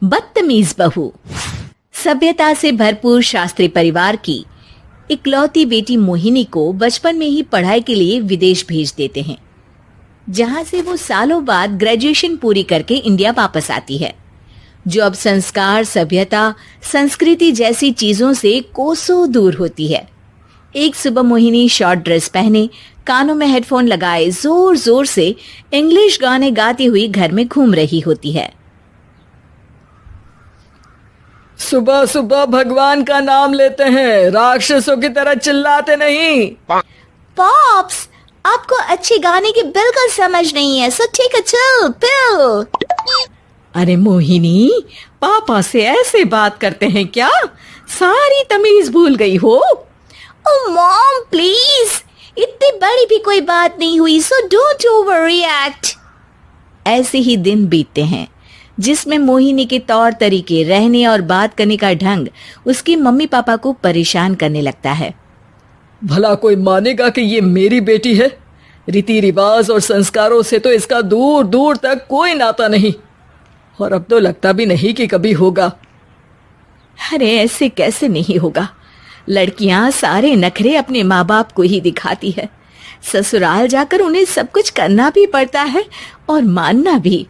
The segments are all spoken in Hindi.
बदतमीज बहू। सभ्यता से भरपूर शास्त्री परिवार की इकलौती बेटी मोहिनी को बचपन में ही पढ़ाई के लिए विदेश भेज देते हैं, जहां से वो सालों बाद ग्रेजुएशन पूरी करके इंडिया वापस आती है, जो अब संस्कार, सभ्यता, संस्कृति जैसी चीजों से कोसों दूर होती है। एक सुबह मोहिनी शॉर्ट ड्रेस पहने, कानों में हेडफोन लगाए जोर जोर से इंग्लिश गाने गाती हुई घर में घूम रही होती है। सुबह सुबह भगवान का नाम लेते हैं, राक्षसों की तरह चिल्लाते नहीं। पॉप्स, आपको अच्छे गाने की बिल्कुल समझ नहीं है, सो ठीक है, चिल पिल। अरे मोहिनी, पापा से ऐसे बात करते हैं क्या? सारी तमीज भूल गई हो। ओह मॉम प्लीज, इतनी बड़ी भी कोई बात नहीं हुई, सो डोंट ओवर रिएक्ट। ऐसे ही दिन बीतते हैं जिसमें मोहिनी के तौर तरीके, रहने और बात करने का ढंग उसके मम्मी पापा को परेशान करने लगता है। भला कोई मानेगा कि ये मेरी बेटी है? रीति रिवाज और संस्कारों से तो इसका दूर दूर तक कोई नाता नहीं, और अब तो लगता भी नहीं कि कभी होगा। अरे ऐसे कैसे नहीं होगा? लड़कियां सारे नखरे अपने माँ बाप को ही दिखाती है। ससुराल जाकर उन्हें सब कुछ करना भी पड़ता है और मानना भी।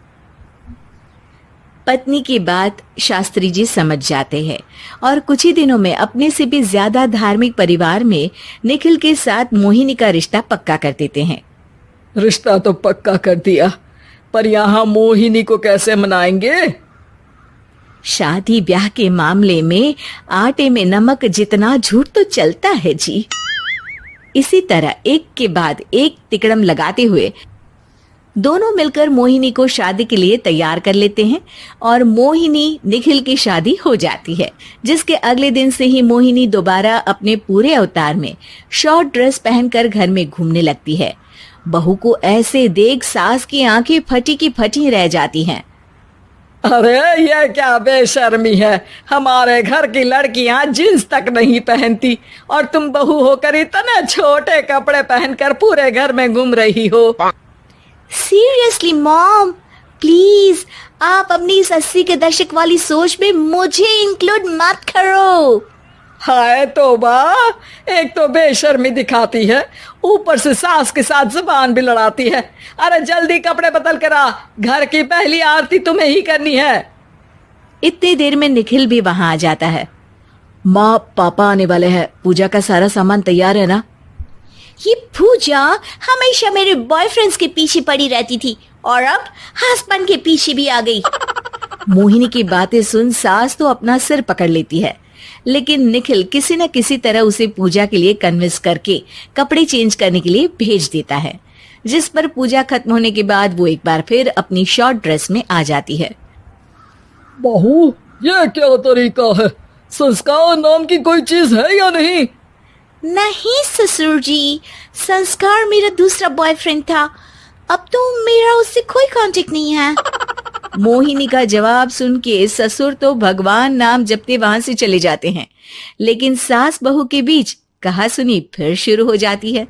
पत्नी की बात शास्त्री जी समझ जाते हैं और कुछ ही दिनों में अपने से भी ज्यादा धार्मिक परिवार में निखिल के साथ मोहिनी का रिश्ता पक्का कर देते हैं। रिश्ता तो पक्का कर दिया, पर यहाँ मोहिनी को कैसे मनाएंगे? शादी ब्याह के मामले में आटे में नमक जितना झूठ तो चलता है जी। इसी तरह एक के बाद एक तिकड़म लगाते हुए दोनों मिलकर मोहिनी को शादी के लिए तैयार कर लेते हैं और मोहिनी निखिल की शादी हो जाती है, जिसके अगले दिन से ही मोहिनी दोबारा अपने पूरे अवतार में शॉर्ट ड्रेस पहनकर घर में घूमने लगती है। बहू को ऐसे देख सास की आंखें फटी की फटी रह जाती हैं। अरे ये क्या बेशर्मी है, हमारे घर की लड़कियां जींस तक नहीं पहनती और तुम बहू होकर इतने छोटे कपड़े पहनकर पूरे घर में घूम रही हो। सीरियसली मॉम, प्लीज आप अपनी इस 80 के दशक वाली सोच में मुझे इंक्लूड मत करो। हाय तौबा, एक तो बेशर्मी दिखाती है, ऊपर से सास के साथ जुबान भी लड़ाती है। अरे जल्दी कपड़े बदल कर आ, घर की पहली आरती तुम्हें ही करनी है। इतनी देर में निखिल भी वहां आ जाता है। माँ, पापा आने वाले हैं, पूजा का सारा सामान तैयार है ना? ये पूजा हमेशा मेरे बॉयफ्रेंड्स के पीछे पड़ी रहती थी और अब हस्बैंड के पीछे भी आ गई। मोहिनी की बातें सुन सास तो अपना सिर पकड़ लेती है, लेकिन निखिल किसी न किसी तरह उसे पूजा के लिए कन्विंस करके कपड़े चेंज करने के लिए भेज देता है, जिस पर पूजा खत्म होने के बाद वो एक बार फिर अपनी शॉर्ट ड्रेस में आ जाती है। बहू, ये क्या तरीका है? संस्कार नाम की कोई चीज है या नहीं? नहीं ससुर जी, संस्कार मेरा दूसरा बॉयफ्रेंड था, अब तो मेरा उससे कोई कांटेक्ट नहीं है। मोहिनी का जवाब सुन के ससुर तो भगवान नाम जपते वहां से चले जाते हैं, लेकिन सास बहू के बीच कहा सुनी फिर शुरू हो जाती है,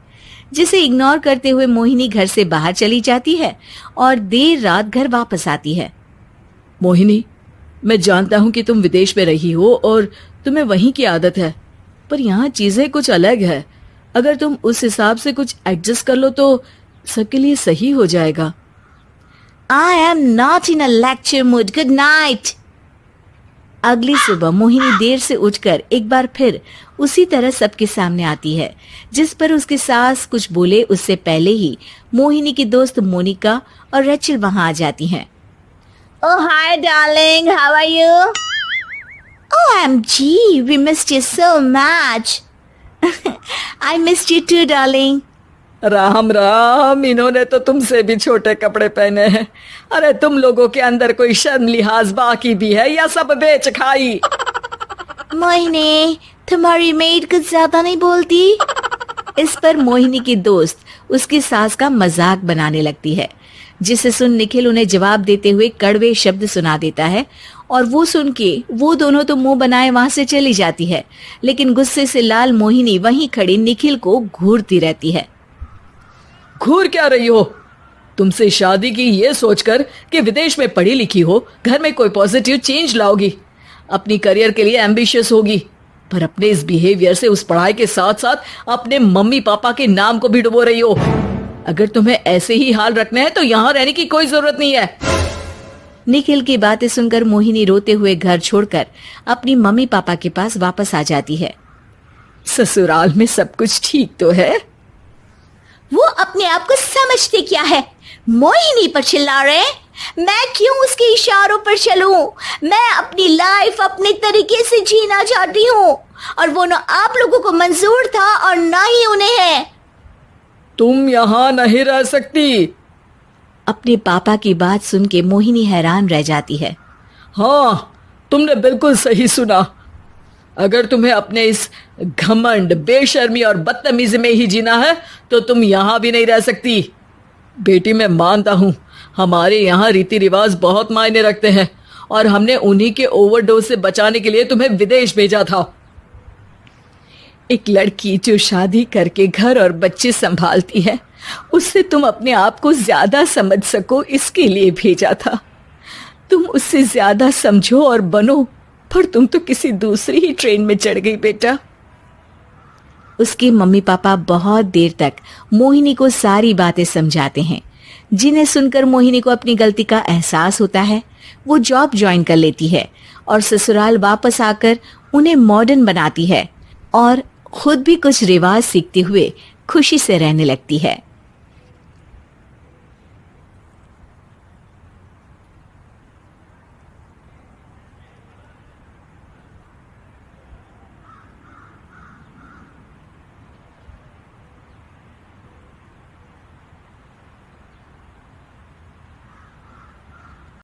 जिसे इग्नोर करते हुए मोहिनी घर से बाहर चली जाती है और देर रात घर वापस आती है। मोहिनी, मैं जानता हूँ कि तुम विदेश में रही हो और तुम्हें वहीं की आदत है, पर यहाँ चीजें कुछ अलग है। अगर तुम उस हिसाब से कुछ एडजस्ट कर लो तो सबके लिए सही हो जाएगा। I am not in a lecture mood. Good night. अगली सुबह मोहिनी देर से उठकर एक बार फिर उसी तरह सबके सामने आती है, जिस पर उसकी सास कुछ बोले उससे पहले ही मोहिनी की दोस्त मोनिका और रचिल वहां आ जाती हैं। Oh hi darling, how are you? OMG, we missed you so much. I missed you too darling. Ram Ram, इन्होंने तो तुमसे भी छोटे कपड़े पहने हैं। अरे तुम लोगों के अंदर कोई शर्म लिहाज बाकी भी है या सब बेच खाई? मोहिनी, तुम्हारी मेड कुछ ज्यादा नहीं बोलती? इस पर मोहिनी की दोस्त उसकी सास का मजाक बनाने लगती है, जिसे सुन निखिल उन्हें जवाब देते हुए कड़वे शब्द सुना देता है और वो सुन के वो दोनों तो मुंह बनाए वहां से चली जाती है, लेकिन गुस्से से लाल मोहिनी वहीं खड़ी निखिल को घूरती रहती है। घूर क्या रही हो? तुमसे शादी की ये सोचकर कि विदेश में पढ़ी लिखी हो, घर में कोई पॉजिटिव चेंज लाओगी, अपनी करियर के लिए एम्बिशियस होगी, पर अपने इस बिहेवियर से उस पढ़ाई के साथ साथ अपने मम्मी पापा के नाम को भी डुबो रही हो। अगर तुम्हें ऐसे ही हाल रखना है तो यहाँ रहने की कोई जरूरत नहीं है। निखिल की बातें सुनकर मोहिनी रोते हुए घर छोड़कर अपनी मम्मी पापा के पास वापस आ जाती है। ससुराल में सब कुछ ठीक तो है? वो अपने आप को समझते क्या है? मोहिनी पर चिल्ला रहे हैं? मैं क्यों उसके इशारों पर चलूं? मैं अपनी लाइफ अपने तरीके से जीना चाहती हूँ और वो ना आप लोगों को मंजूर था और ना ही उन्हें है। तुम यहाँ नहीं रह सकती। अपने पापा की बात सुन के मोहिनी हैरान रह जाती है। हाँ, तुमने बिल्कुल सही सुना। अगर तुम्हें अपने इस घमंड, बेशर्मी और बदतमीजी में ही जीना है तो तुम यहाँ भी नहीं रह सकती। बेटी, मैं मानता हूँ हमारे यहाँ रीति रिवाज बहुत मायने रखते हैं और हमने उन्हीं के ओवरडोज से बचाने के लिए तुम्हें विदेश भेजा था। एक लड़की जो शादी करके घर और बच्चे संभालती है, उससे तुम अपने आप को ज्यादा समझ सको इसके लिए भेजा था। तुम उससे ज्यादा समझो और बनो, पर तुम तो किसी दूसरी ही ट्रेन में चढ़ गई बेटा। उसके मम्मी पापा बहुत देर तक मोहिनी को सारी बातें समझाते हैं, जिन्हें सुनकर मोहिनी को अपनी गलती का एहसास होता है। वो जॉब ज्वाइन कर लेती है और ससुराल वापस आकर उन्हें मॉडर्न बनाती है और खुद भी कुछ रिवाज सीखते हुए खुशी से रहने लगती है।